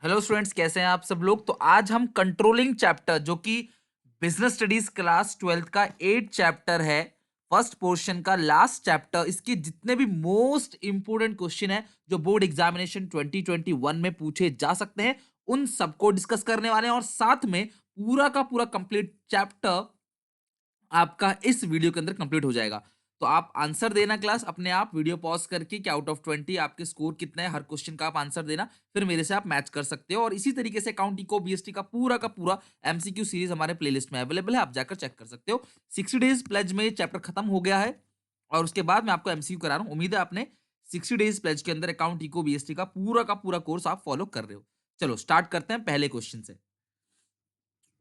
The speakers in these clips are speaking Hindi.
हेलो स्टूडेंट्स, कैसे हैं आप सब लोग। तो आज हम कंट्रोलिंग चैप्टर जो कि बिजनेस स्टडीज क्लास 12th का 8 चैप्टर है, फर्स्ट पोर्शन का लास्ट चैप्टर, इसके जितने भी मोस्ट इंपोर्टेंट क्वेश्चन है जो बोर्ड एग्जामिनेशन 2021 में पूछे जा सकते हैं उन सबको डिस्कस करने वाले हैं। और साथ में पूरा का पूरा कंप्लीट चैप्टर आपका इस वीडियो के अंदर कंप्लीट हो जाएगा। तो आप आंसर देना क्लास अपने आप वीडियो पॉज करके कि आउट ऑफ 20 आपके स्कोर कितने हैं, हर क्वेश्चन का आप आंसर देना, फिर मेरे से आप मैच कर सकते हो। और इसी तरीके से अकाउंट इको बीएसटी का पूरा एमसीक्यू सीरीज हमारे प्लेलिस्ट में अवेलेबल है, आप जाकर चेक कर सकते हो। 60 डेज प्लेज में चैप्टर खत्म हो गया है और उसके बाद मैं आपको एमसीक्यू करा रहा हूं। उम्मीद है आपने 60 डेज प्लेज के अंदर अकाउंट इको बीएसटी का पूरा कोर्स आप फॉलो कर रहे हो। चलो स्टार्ट करते हैं पहले क्वेश्चन से।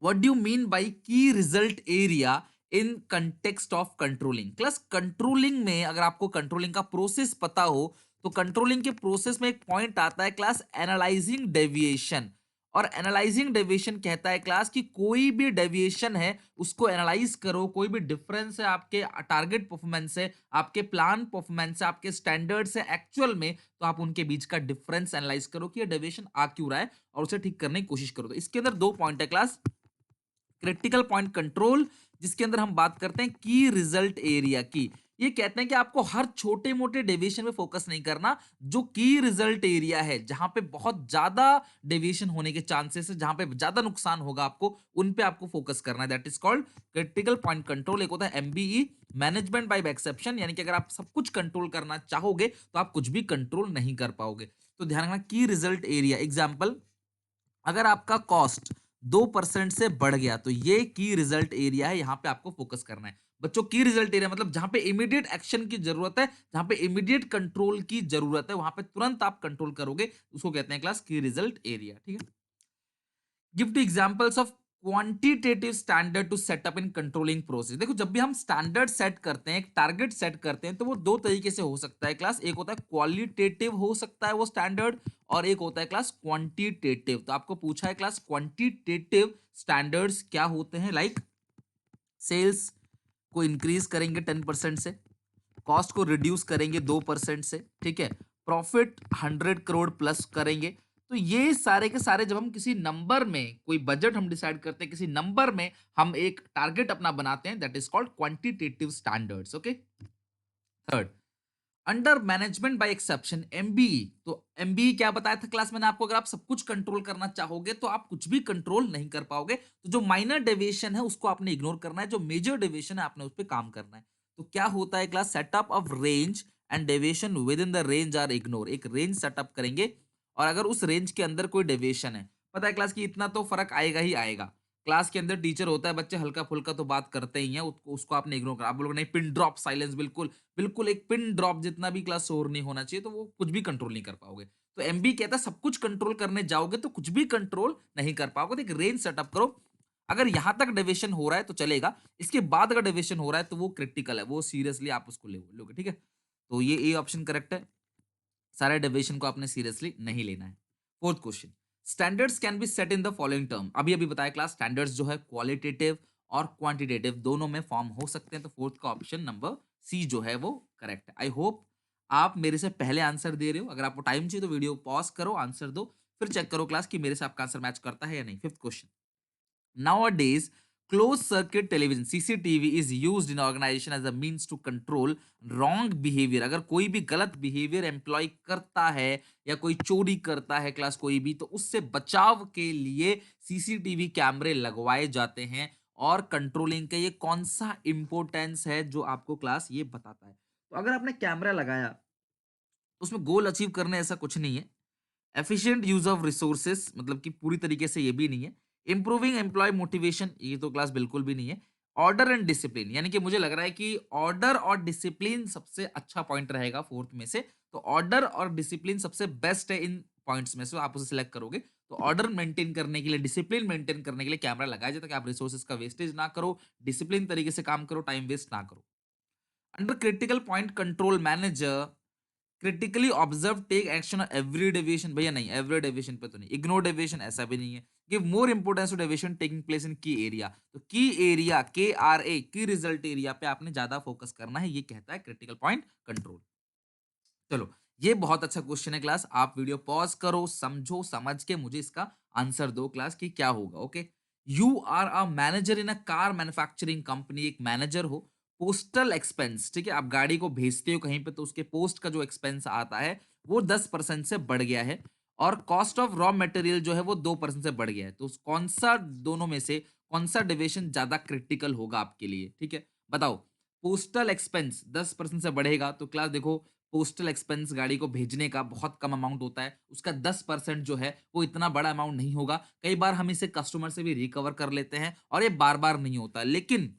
What do you mean by key result area in context of controlling. Class controlling में अगर आपको कंट्रोलिंग का प्रोसेस पता हो तो कंट्रोलिंग के प्रोसेस में एक पॉइंट आता है क्लास एनालाइजिंग डेविएशन। और एनालाइजिंग डेविएशन कहता है क्लास कि कोई भी डेविएशन है उसको एनालाइज करो, कोई भी डिफरेंस है आपके टारगेट परफॉर्मेंस से, आपके प्लान परफॉर्मेंस से, आपके स्टैंडर्ड से एक्चुअल में, तो आप उनके बीच का डिफरेंस एनालाइज करो कि ये डेविएशन आ क्यों रहा है और उसे ठीक करने की कोशिश करो। तो इसके अंदर दो पॉइंट है क्लास। क्रिटिकल पॉइंट कंट्रोल, जिसके अंदर हम बात करते हैं की रिजल्ट एरिया की। ये कहते हैं कि आपको हर छोटे मोटे डेविएशन में फोकस नहीं करना, जो की रिजल्ट एरिया है जहां पे बहुत ज्यादा डेविएशन होने के चांसेस है, जहां पे ज्यादा नुकसान होगा आपको, उन पे आपको फोकस करना है। That is called critical point control. एक होता है एमबीई, मैनेजमेंट बाय एक्सेप्शन, यानी कि अगर आप सब कुछ कंट्रोल करना चाहोगे तो आप कुछ भी कंट्रोल नहीं कर पाओगे। तो ध्यान रखना की रिजल्ट एरिया। एग्जाम्पल, अगर आपका कॉस्ट 2% से बढ़ गया तो ये की रिजल्ट एरिया है, यहां पे आपको फोकस करना है बच्चों। की रिजल्ट एरिया मतलब जहां पे इमीडिएट एक्शन की जरूरत है, जहां पे इमीडिएट कंट्रोल की जरूरत है, वहां पे तुरंत आप कंट्रोल करोगे, उसको कहते हैं क्लास की रिजल्ट एरिया। ठीक है। Give two examples of quantitative standard to set up in controlling process. देखो, जब भी हम स्टैंडर्ड सेट करते हैं, एक टारगेट सेट करते हैं, तो वो दो तरीके से हो सकता है क्लास। एक होता है क्वालिटेटिव हो सकता है वो स्टैंडर्ड, और एक होता है क्लास क्वांटिटेटिव। तो आपको पूछा है क्लास क्वांटिटेटिव स्टैंडर्ड्स क्या होते हैं। लाइक सेल्स को इंक्रीज करेंगे 10% से, कॉस्ट को रिड्यूस करेंगे 2% से, ठीक है, प्रॉफिट 100 करोड़ प्लस करेंगे। तो ये सारे के सारे जब हम किसी नंबर में कोई बजट हम डिसाइड करते हैं, किसी नंबर में हम एक टारगेट अपना बनाते हैं, that is called quantitative standards. Okay. Third, under management by exception, MBE. तो एमबीई क्या बताया था क्लास मैंने आपको, अगर आप सब कुछ कंट्रोल करना चाहोगे तो आप कुछ भी कंट्रोल नहीं कर पाओगे। तो जो माइनर डेविएशन है उसको आपने इग्नोर करना है, जो मेजर डेविएशन है आपने उस पर काम करना है। तो क्या होता है class, setup of range and deviation within the range are ignore. एक रेंज सेटअप करेंगे और अगर उस रेंज के अंदर कोई डेविएशन है, पता है क्लास कि इतना तो फर्क आएगा ही आएगा। क्लास के अंदर टीचर होता है, बच्चे हल्का फुल्का तो बात करते ही हैं, उसको आपने इग्नोर करा। आप बोलोगे नहीं, पिन ड्रॉप साइलेंस, बिल्कुल बिल्कुल एक पिन ड्रॉप जितना भी क्लास शोर नहीं होना चाहिए, तो वो कुछ भी कंट्रोल नहीं कर पाओगे। तो एमबी कहता है सब कुछ कंट्रोल करने जाओगे तो कुछ भी कंट्रोल नहीं कर पाओगे। तो एक रेंज सेटअप करो, अगर यहां तक डेविएशन हो रहा है तो चलेगा, इसके बाद अगर डेविएशन हो रहा है तो वो क्रिटिकल है, वो सीरियसली आप उसको लोगे। ठीक है। तो ये ए ऑप्शन करेक्ट है, सारे डेविएशन को आपने सीरियसली नहीं लेना है। Fourth question, standards can be set in the following term. अभी अभी बताया क्लास, स्टैंडर्ड्स जो है क्वालिटेटिव और क्वांटिटेटिव दोनों में फॉर्म हो सकते हैं। तो फोर्थ का ऑप्शन नंबर सी जो है वो करेक्ट है। आई होप आप मेरे से पहले आंसर दे रहे हो। अगर आपको टाइम चाहिए तो वीडियो पॉज करो, आंसर दो, फिर चेक करो क्लास कि मेरे से आपका आंसर मैच करता है या नहीं। Fifth question, nowadays closed circuit television CCTV is used in organization as a means to control wrong behavior। अगर कोई भी गलत बिहेवियर एम्प्लॉय करता है या कोई चोरी करता है क्लास कोई भी, तो उससे बचाव के लिए सीसीटीवी कैमरे लगवाए जाते हैं। और कंट्रोलिंग का ये कौन सा इंपोर्टेंस है जो आपको क्लास ये बताता है। तो अगर आपने कैमरा लगाया तो उसमें गोल अचीव करने ऐसा कुछ नहीं है। एफिशिएंट यूज ऑफ रिसोर्सेस मतलब कि पूरी तरीके से ये भी नहीं है। इंप्रूविंग एम्प्लॉय मोटिवेशन, ये तो क्लास बिल्कुल भी नहीं है। ऑर्डर एंड डिसिप्लिन, यानी कि मुझे लग रहा है कि ऑर्डर और डिसिप्लिन सबसे अच्छा पॉइंट रहेगा फोर्थ में से। तो ऑर्डर और डिसिप्लिन सबसे बेस्ट है इन पॉइंट्स में से, आप उसे सिलेक्ट करोगे। तो ऑर्डर मेंटेन करने के लिए, डिसिप्लिन मेंटेन करने के लिए कैमरा लगाया जाए ताकि आप रिसोर्सेज का वेस्टेज ना करो, डिसिप्लिन तरीके से काम करो, टाइम वेस्ट ना करो। Under critical point control manager critically observe take action every deviation, भैया नहीं, एवरी डेविएशन पे तो नहीं। इग्नोर डेविएशन ऐसा भी नहीं है। Give more importance to deviation taking place in key area. तो की एरिया, के आर ए, की रिजल्ट एरिया पे आपने ज्यादा फोकस करना है, ये कहता है क्रिटिकल पॉइंट कंट्रोल। चलो, ये बहुत अच्छा क्वेश्चन है क्लास। आप वीडियो पॉज करो, समझो, समझ के मुझे इसका आंसर दो क्लास कि क्या होगा। Okay, you are a manager in a car manufacturing company. एक मैनेजर हो, पोस्टल एक्सपेंस, ठीक है, आप गाड़ी को भेजते हो कहीं पे तो उसके पोस्ट का जो एक्सपेंस आता है वो 10% से बढ़ गया है, और कॉस्ट ऑफ रॉ मटेरियल जो है वो 2% से बढ़ गया है। तो कौन सा दोनों में से कौन सा डेविएशन ज्यादा क्रिटिकल होगा आपके लिए? ठीक है, बताओ। पोस्टल एक्सपेंस 10% से बढ़ेगा तो क्लास देखो, पोस्टल एक्सपेंस गाड़ी को भेजने का बहुत कम अमाउंट होता है, उसका 10% जो है वो इतना बड़ा अमाउंट नहीं होगा। कई बार हम इसे कस्टमर से भी रिकवर कर लेते हैं और ये बार बार नहीं होता। लेकिन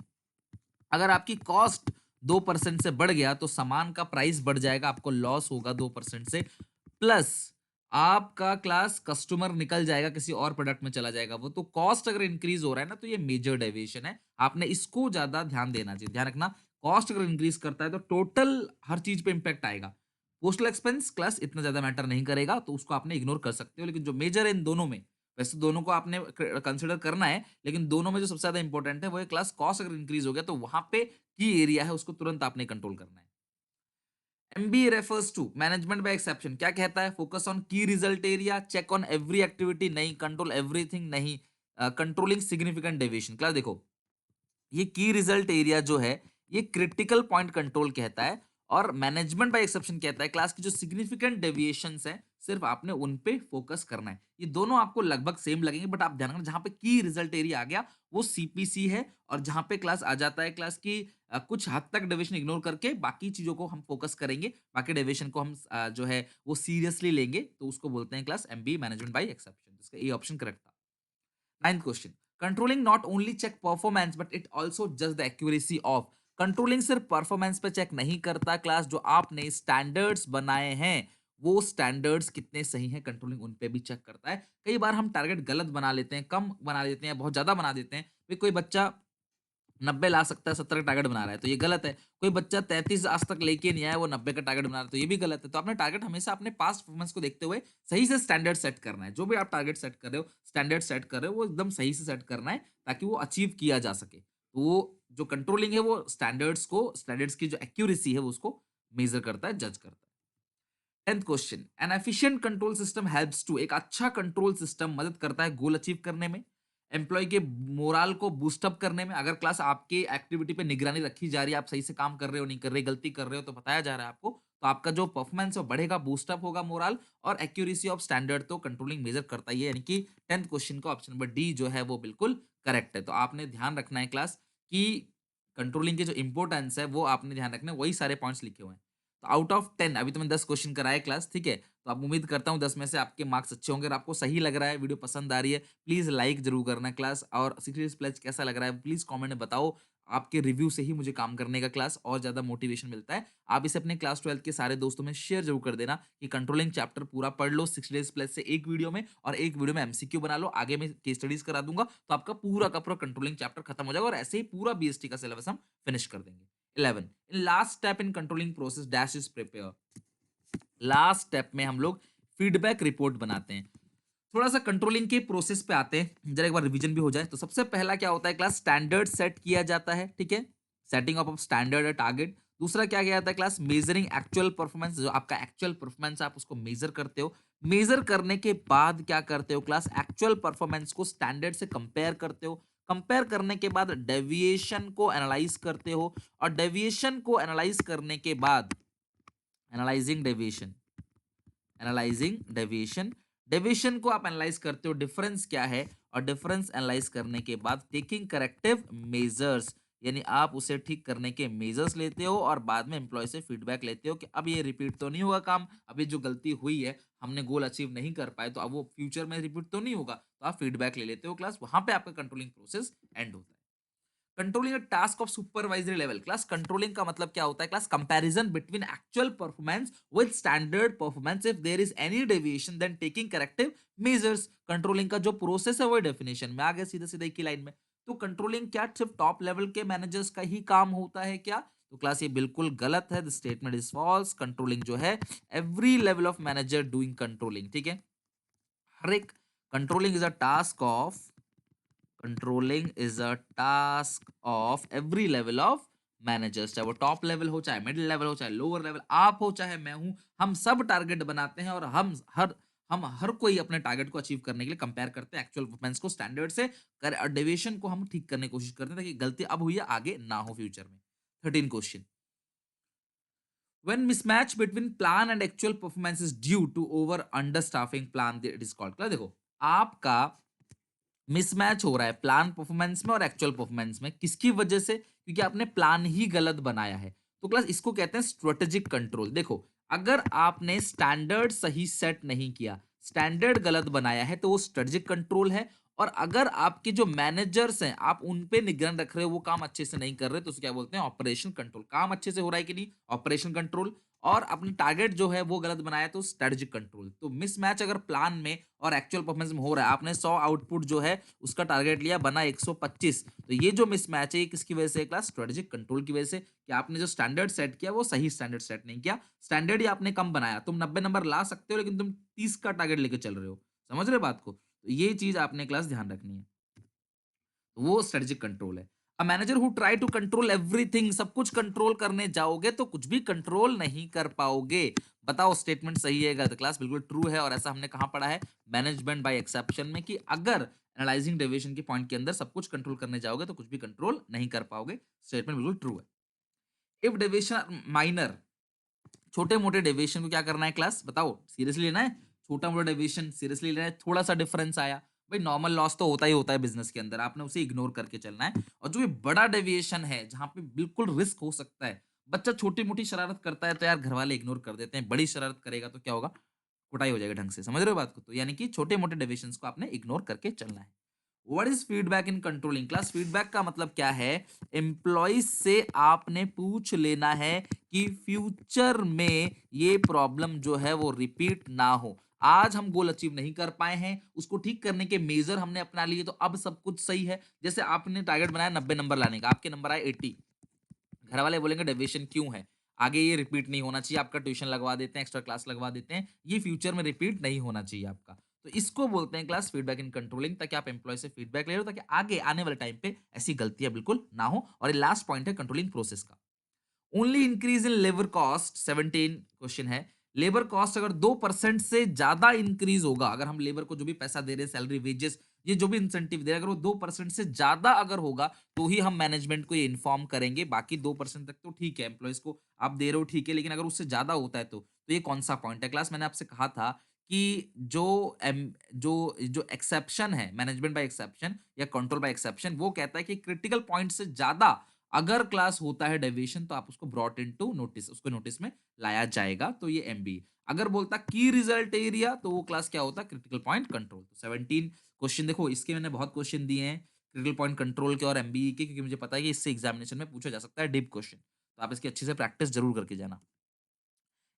अगर आपकी कॉस्ट 2% से बढ़ गया तो सामान का प्राइस बढ़ जाएगा, आपको लॉस होगा 2% से, प्लस आपका क्लास कस्टमर निकल जाएगा, किसी और प्रोडक्ट में चला जाएगा वो। तो कॉस्ट अगर इंक्रीज हो रहा है ना, तो ये मेजर डेविएशन है, आपने इसको ज्यादा ध्यान देना चाहिए। ध्यान रखना, कॉस्ट अगर इंक्रीज करता है तो टोटल हर चीज पे इंपैक्ट आएगा। पोस्टल एक्सपेंस क्लास इतना ज्यादा मैटर नहीं करेगा, तो उसको आपने इग्नोर कर सकते हो। लेकिन जो मेजर है इन दोनों में, वैसे दोनों को आपने कंसिडर करना है, लेकिन दोनों में जो सबसे ज्यादा इंपॉर्टेंट है वो है क्लास कॉस्ट अगर इंक्रीज हो गया तो वहां पे की एरिया है उसको तुरंत आपने कंट्रोल करना है। MB refers to management by exception. क्या कहता है? Focus on key result area, check on every activity नहीं, कंट्रोल एवरीथिंग नहीं, कंट्रोलिंग सिग्निफिकेंट डेविएशन। क्लास देखो, ये की रिजल्ट एरिया जो है ये क्रिटिकल पॉइंट कंट्रोल कहता है, और मैनेजमेंट बाय एक्सेप्शन कहता है क्लास की जो सिग्निफिकेंट डेविएशंस हैं सिर्फ आपने उन पे फोकस करना है। ये दोनों आपको लगभग सेम लगेंगे, बट आप ध्यान रखना जहां पे की रिजल्ट एरिया आ गया वो सीपीसी है, और जहां पे क्लास आ जाता है क्लास की कुछ हद तक डेविएशन इग्नोर करके बाकी चीजों को हम फोकस करेंगे, बाकी डेविएशन को हम जो है वो सीरियसली लेंगे, तो उसको बोलते हैं class MB management by exception. इसका ये ऑप्शन करेक्ट था। Ninth question, controlling not only check performance but it also जज द एक्यूरेसी ऑफ। कंट्रोलिंग सिर्फ परफॉर्मेंस पे चेक नहीं करता क्लास, जो आपने स्टैंडर्ड्स बनाए हैं वो स्टैंडर्ड्स कितने सही हैं, कंट्रोलिंग उन पे भी चेक करता है। कई बार हम टारगेट गलत बना लेते हैं, कम बना देते हैं, बहुत ज्यादा बना देते हैं। फिर कोई बच्चा 90 ला सकता है, 70 का टारगेट बना रहा है तो ये गलत है। कोई बच्चा 33 आज तक लेके नहीं आया, वो 90 का टारगेट बना रहा है तो ये भी गलत है। तो आपने टारगेट हमेशा अपने पास्ट परफॉर्मेंस को देखते हुए सही से स्टैंडर्ड सेट करना है। जो भी आप टारगेट सेट कर रहे हो, स्टैंडर्ड सेट कर रहे हो, वो एकदम सही से सेट करना है ताकि वो अचीव किया जा सके। तो वो जो कंट्रोलिंग है वो स्टैंडर्ड्स की जो एक्यूरेसी है वो उसको मेजर करता है, जज करता है। 10th question, an efficient control system helps to. एक अच्छा कंट्रोल सिस्टम मदद करता है गोल अचीव करने में, एम्प्लॉय के मोराल को बूस्ट अप करने में। अगर क्लास आपके एक्टिविटी पे निगरानी रखी जा रही है, आप सही से काम कर रहे हो नहीं कर रहे, गलती कर रहे हो तो बताया जा रहा है आपको, तो आपका जो परफॉर्मेंस है वो बढ़ेगा, बूस्ट अप होगा मोराल, और एक्यूरेसी ऑफ स्टैंडर्ड तो कंट्रोलिंग मेजर करता ही है। यानी कि 10th क्वेश्चन का ऑप्शन नंबर डी जो है वो बिल्कुल करेक्ट है। तो आपने ध्यान रखना है क्लास कि कंट्रोलिंग की जो इंपॉर्टेंस है वो आपने ध्यान रखना है, वही सारे पॉइंट्स लिखे हुए हैं। तो आउट ऑफ 10, अभी तो मैंने 10 क्वेश्चन कराए क्लास, ठीक है, तो आप उम्मीद करता हूँ 10 में से आपके मार्क्स अच्छे होंगे। अगर आपको सही लग रहा है, वीडियो पसंद आ रही है, प्लीज लाइक जरूर करना क्लास, और 60 डेज प्लस कैसा लग रहा है प्लीज कमेंट में बताओ। आपके रिव्यू से ही मुझे काम करने का क्लास और ज्यादा मोटिवेशन मिलता है। आप इसे अपने क्लास 12 के सारे दोस्तों में शेयर जरूर कर देना कि कंट्रोलिंग चैप्टर पूरा पढ़ लो 60 डेज प्लस से एक वीडियो में, और एक वीडियो में एमसीक्यू बना लो। आगे मैं केस स्टडीज करा दूंगा तो आपका पूरा का पूरा कंट्रोलिंग चैप्टर खत्म हो जाएगा, और ऐसे ही पूरा बीएसटी का सिलेबस हम फिनिश कर देंगे। 11, in last step in controlling process dash is prepare. Last step में हम लोग फीडबैक रिपोर्ट बनाते हैं। थोड़ा सा कंट्रोलिंग के प्रोसेस पे आते हैं, जरा एक बार रिवीजन भी हो जाए। तो सबसे पहला क्या होता है क्लास, स्टैंडर्ड सेट किया जाता है, ठीक है, सेटिंग ऑफ स्टैंडर्ड है टारगेट। दूसरा क्या किया जाता है क्लास, मेजरिंग एक्चुअल परफॉर्मेंस, जो आपका एक्चुअल परफॉर्मेंस आप उसको मेजर करते हो। मेजर करने के बाद क्या करते हो क्लास, एक्चुअल परफॉर्मेंस को स्टैंडर्ड से कंपेयर करते हो। कंपेयर करने के बाद डेविएशन को एनालाइज करते हो, और डेविएशन को एनालाइज करने के बाद analysing deviation, analysing deviation, deviation को आप एनालाइज करते हो डिफरेंस क्या है, और डिफरेंस एनालाइज करने के बाद टेकिंग करेक्टिव मेजर्स, यानी आप उसे ठीक करने के मेजर्स लेते हो, और बाद में एम्प्लॉय से फीडबैक लेते हो कि अब ये रिपीट तो नहीं होगा काम, अब ये जो गलती हुई है, हमने गोल अचीव नहीं कर पाए तो अब वो फ्यूचर में रिपीट तो नहीं होगा, तो आप फीडबैक ले लेते हो क्लास। वहां पे आपका कंट्रोलिंग प्रोसेस एंड होता है। Controlling task of supervisory level class, controlling का मतलब क्या होता है class, comparison between actual performance with standard performance, if there is any deviation then taking corrective measures. Controlling का जो प्रोसेस है वो डेफिनेशन में आ गया सीधे सीधे एक ही लाइन में। तो कंट्रोलिंग क्या सिर्फ टॉप लेवल के मैनेजर्स का ही काम होता है क्या? तो क्लास ये बिल्कुल गलत है, the statement is false. Controlling जो है every level of manager doing controlling, ठीक है, हर एक, controlling is a task of, controlling is a task of every level of managers, चाहे वो टॉप लेवल हो, चाहे मिडिल लेवल हो, चाहे लोअर लेवल, आप हो चाहे मैं हूँ, हम सब टारगेट बनाते हैं और हम हर कोई अपने टारगेट को अचीव करने के लिए कंपेयर करते हैं एक्चुअल परफॉर्मेंस को स्टैंडर्ड से कर और डेविएशन को हम ठीक करने की कोशिश करते हैं ताकि गलती अब हुई है आगे ना हो फ्यूचर में। 13 question, when mismatch between plan and actual performance is due to over understaffing plan, it is called। देखो, आपका मिसमैच हो रहा है प्लान परफॉर्मेंस में और एक्चुअल परफॉर्मेंस में, किसकी वजह से? क्योंकि आपने प्लान ही गलत बनाया है। तो क्लास इसको कहते हैं स्ट्रेटेजिक कंट्रोल। देखो, अगर आपने स्टैंडर्ड सही सेट नहीं किया, स्टैंडर्ड गलत बनाया है, तो वो स्ट्रेटेजिक कंट्रोल है। और अगर आपके जो मैनेजर्स हैं, आप उन पे निगरान रख रहे हो, वो काम अच्छे से नहीं कर रहे, तो उसे क्या बोलते हैं? Operation control. काम अच्छे से हो रहा है कि नहीं? Operation control. और अपने टारगेट जो है वो गलत बनाया तो स्ट्रेटेजिक कंट्रोल। तो मिसमैच अगर प्लान में और एक्चुअल परफॉर्मेंस में हो रहा है, आपने 100 आउटपुट जो है उसका टारगेट लिया, बना 125, तो ये जो मिसमैच है ये किसकी वजह से? क्लास स्ट्रेटेजिक कंट्रोल की वजह से, कि आपने जो स्टैंडर्ड सेट किया वो सही स्टैंडर्ड सेट नहीं किया, स्टैंडर्ड ही आपने कम बनाया। तुम 90 नंबर ला सकते हो लेकिन तुम 30 का टारगेट लेके चल रहे हो। समझ रहे हो बात को? तो ये चीज आपने क्लास ध्यान रखनी है। वो स्ट्रेटेजिक कंट्रोल है। A manager who try to control everything, सब कुछ कंट्रोल करने जाओगे तो कुछ भी कंट्रोल नहीं कर पाओगे। बताओ स्टेटमेंट सही है गलत? क्लास बिल्कुल ट्रू है। और ऐसा हमने कहां पढ़ा है? मैनेजमेंट बाय एक्सेप्शन में, कि अगर एनालाइजिंग डेविएशन के पॉइंट के अंदर सब कुछ कंट्रोल करने जाओगे तो कुछ भी कंट्रोल नहीं कर पाओगे। स्टेटमेंट बिल्कुल ट्रू है। इफ डेविएशन माइनर, छोटे मोटे डेविएशन को क्या करना है क्लास? बताओ, सीरियसली लेना है? छोटा मोटा डेविएशन सीरियसली लेना है? थोड़ा सा डिफरेंस आया, भाई नॉर्मल लॉस तो होता है बिजनेस के अंदर, आपने उसे इग्नोर करके चलना है। और जो ये बड़ा डेविएशन है जहां पे बिल्कुल रिस्क हो सकता है, बच्चा छोटी मोटी शरारत करता है तो यार घर वाले इग्नोर कर देते हैं, बड़ी शरारत करेगा तो क्या होगा? कुटाई हो जाएगी ढंग से। समझ रहे हो बात को? तो यानी कि छोटे मोटे डेविएशंस को आपने इग्नोर करके चलना है। What is feedback in controlling? Class feedback का मतलब क्या है? एम्प्लॉइज से आपने पूछ लेना है कि फ्यूचर में ये प्रॉब्लम जो है वो रिपीट ना हो। आज हम गोल अचीव नहीं कर पाए हैं, उसको ठीक करने के मेजर हमने अपना लिए, तो अब सब कुछ सही है। जैसे आपने टारगेट बनाया 90 नंबर लाने का, आपके नंबर आए 80, घर वाले बोलेंगे डेविएशन क्यों है, आगे ये रिपीट नहीं होना चाहिए, आपका ट्यूशन लगवा देते हैं, एक्स्ट्रा क्लास लगवा देते हैं, ये फ्यूचर में रिपीट नहीं होना चाहिए आपका। तो इसको बोलते हैं क्लास फीडबैक इन कंट्रोलिंग, ताकि आप एम्प्लॉय से फीडबैक ले लो ताकि आगे आने वाले टाइम पे ऐसी गलतियां बिल्कुल ना हो। और ये लास्ट पॉइंट है कंट्रोलिंग प्रोसेस का। Only increase in labour cost, 17 question है। लेबर कॉस्ट अगर 2% से ज्यादा इंक्रीज होगा, अगर हम लेबर को जो भी पैसा दे रहे हैं, सैलरी, वेजेस, ये जो भी इंसेंटिव दे रहे हैं, अगर वो 2% से ज्यादा अगर होगा तो ही हम मैनेजमेंट को ये इन्फॉर्म करेंगे। बाकी 2% तक तो ठीक है, एम्प्लॉयज को आप दे रहे हो ठीक है, लेकिन अगर उससे ज्यादा होता है तो ये कौन सा पॉइंट है क्लास? मैंने आपसे कहा था कि जो एक्सेप्शन है, मैनेजमेंट बाय एक्सेप्शन या कंट्रोल बाय एक्सेप्शन, वो कहता है कि क्रिटिकल पॉइंट से ज्यादा अगर क्लास होता है डेविएशन तो आप उसको ब्रॉट इनटू नोटिस, उसको नोटिस में लाया जाएगा। तो ये एमबी। अगर बोलता की रिजल्ट एरिया तो वो क्लास क्या होता? Critical point control. तो 17 क्वेश्चन देखो, इसके मैंने बहुत क्वेश्चन दिए हैं क्रिटिकल पॉइंट कंट्रोल के और एमबी के, क्योंकि मुझे पता है कि इससे एग्जामिनेशन में पूछा जा सकता है डीप क्वेश्चन। तो आप इसकी अच्छे से प्रैक्टिस जरूर करके जाना।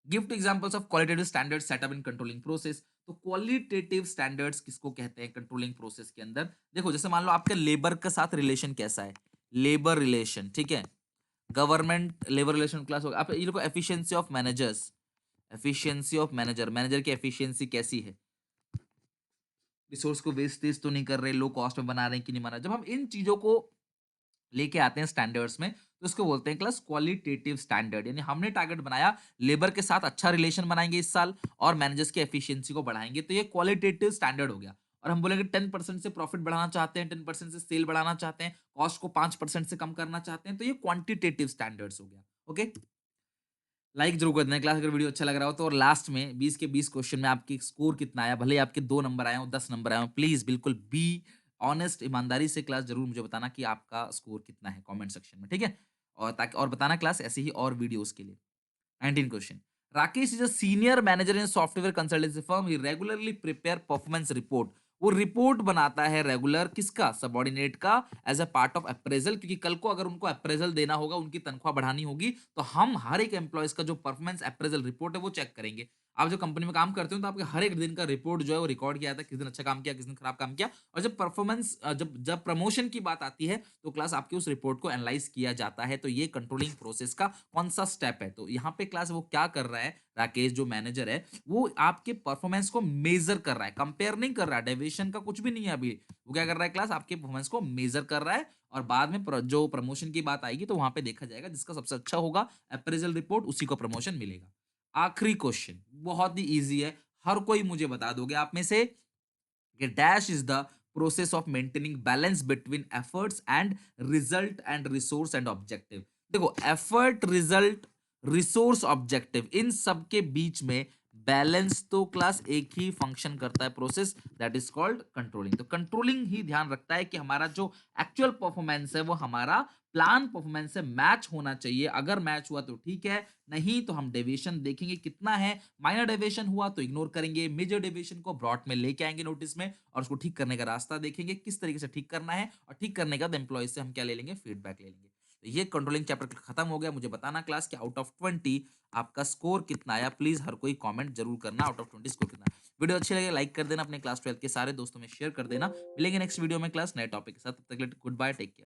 Give two examples of qualitative standards setup in controlling process. तो क्वालिटेटिव स्टैंडर्ड्स किसको कहते हैं कंट्रोलिंग प्रोसेस के अंदर? देखो, जैसे मान लो आपके लेबर के साथ रिलेशन कैसा है, लेबर रिलेशन, ठीक है, गवर्नमेंट लेबर रिलेशन क्लास होगा। आप ये देखो, efficiency of managers, efficiency of manager, manager की एफिशिएंसी कैसी है, रिसोर्स को वेस्टेज तो नहीं कर रहे, लो कॉस्ट में बना रहे हैं कि नहीं बना रहे। जब हम इन चीजों को लेके आते हैं स्टैंडर्ड्स में तो इसको बोलते हैं क्लास क्वालिटेटिव स्टैंडर्ड। यानी हमने टारगेट बनाया लेबर के साथ अच्छा रिलेशन बनाएंगे इस साल और मैनेजर्स की एफिशिएंसी को बढ़ाएंगे, तो ये क्वालिटेटिव स्टैंडर्ड हो गया। और हम बोलेंगे 10% से प्रॉफिट बढ़ाना चाहते हैं, 10% से सेल बढ़ाना चाहते हैं, कॉस्ट को 5% से कम करना चाहते हैं, तो ये क्वांटिटेटिव स्टैंडर्ड्स हो गया। ओके, लाइक जरूर कर देना क्लास अगर वीडियो अच्छा लग रहा हो तो। और लास्ट में 20 के 20 क्वेश्चन में आपकी स्कोर कितना आया, भले ही आपके 2 नंबर आए हो, 10 नंबर आए हो, प्लीज बिल्कुल बी ऑनेस्ट, ईमानदारी से क्लास जरूर मुझे बताना कि आपका स्कोर कितना है कमेंट सेक्शन में, ठीक है? और ताकि और बताना क्लास ऐसे ही और वीडियोस के लिए। 19 question, Rakesh is a senior manager in software consultancy firm, he regularly prepare performance report. वो रिपोर्ट बनाता है रेगुलर, किसका? सबॉर्डिनेट का, as a part of appraisal, क्योंकि कल को अगर उनको अप्रेजल देना होगा, उनकी तनख्वाह बढ़ानी होगी, तो हम हर एक एम्प्लॉयज का जो परफॉर्मेंस अप्रेजल रिपोर्ट है वो चेक करेंगे। आप जब कंपनी में काम करते हो तो आपके हर एक दिन का रिपोर्ट जो है वो रिकॉर्ड किया जाता है, किस दिन अच्छा काम किया, किस दिन खराब काम किया। और जब परफॉर्मेंस जब जब प्रमोशन की बात आती है तो क्लास आपके उस रिपोर्ट को एनालाइज किया जाता है। तो ये कंट्रोलिंग प्रोसेस का कौन-सा स्टेप है। तो यहाँ पे क्लास वो क्या कर रहा है, राकेश जो मैनेजर है, वो आपके परफॉर्मेंस को मेज़र कर रहा है, कंपेयर नहीं कर रहा है, डेविएशन का कुछ भी नहीं है अभी। वो क्या कर रहा है क्लास, आपके परफॉर्मेंस को मेज़र कर रहा है और बाद में जो प्रमोशन की बात आएगी तो वहाँ पे देखा जाएगा, जिसका सबसे अच्छा होगा अप्रेज़ल रिपोर्ट, उसी को प्रमोशन मिलेगा। आखिरी क्वेश्चन बहुत ही ईज़ी है, हर कोई मुझे बता दोगे आप में से कि dash is the process of maintaining balance between efforts and result and resource and objective. देखो, एफर्ट, रिजल्ट, रिसोर्स, ऑब्जेक्टिव, इन सब के बीच में बैलेंस तो क्लास एक ही फंक्शन करता है process, that is called controlling. तो कंट्रोलिंग ही ध्यान रखता है कि हमारा जो एक्चुअल परफॉर्मेंस है वो हमारा प्लान परफॉर्मेंस से मैच होना चाहिए। अगर मैच हुआ तो ठीक है, नहीं तो हम डेविएशन देखेंगे कितना है। माइनर डेविएशन हुआ तो इग्नोर करेंगे, मेजर डेविएशन को ब्रॉड में लेके आएंगे नोटिस में और उसको ठीक करने का रास्ता देखेंगे, किस तरीके से ठीक करना है। और ठीक करने के बाद एम्प्लॉय से हम क्या ले लेंगे, फीडबैक ले लेंगे। तो ये कंट्रोलिंग चैप्टर खत्म हो गया। मुझे बताना क्लास कि आउट ऑफ 20 आपका स्कोर कितना आया। प्लीज हर कोई कमेंट जरूर करना, आउट ऑफ 20 स्कोर कितना है। वीडियो अच्छी लगे लाइक कर देना, अपने क्लास 12 के सारे दोस्तों में शेयर कर देना। मिलेंगे नेक्स्ट वीडियो में क्लास नए टॉपिक के साथ। तब तक के लिए गुड बाय, टेक केयर।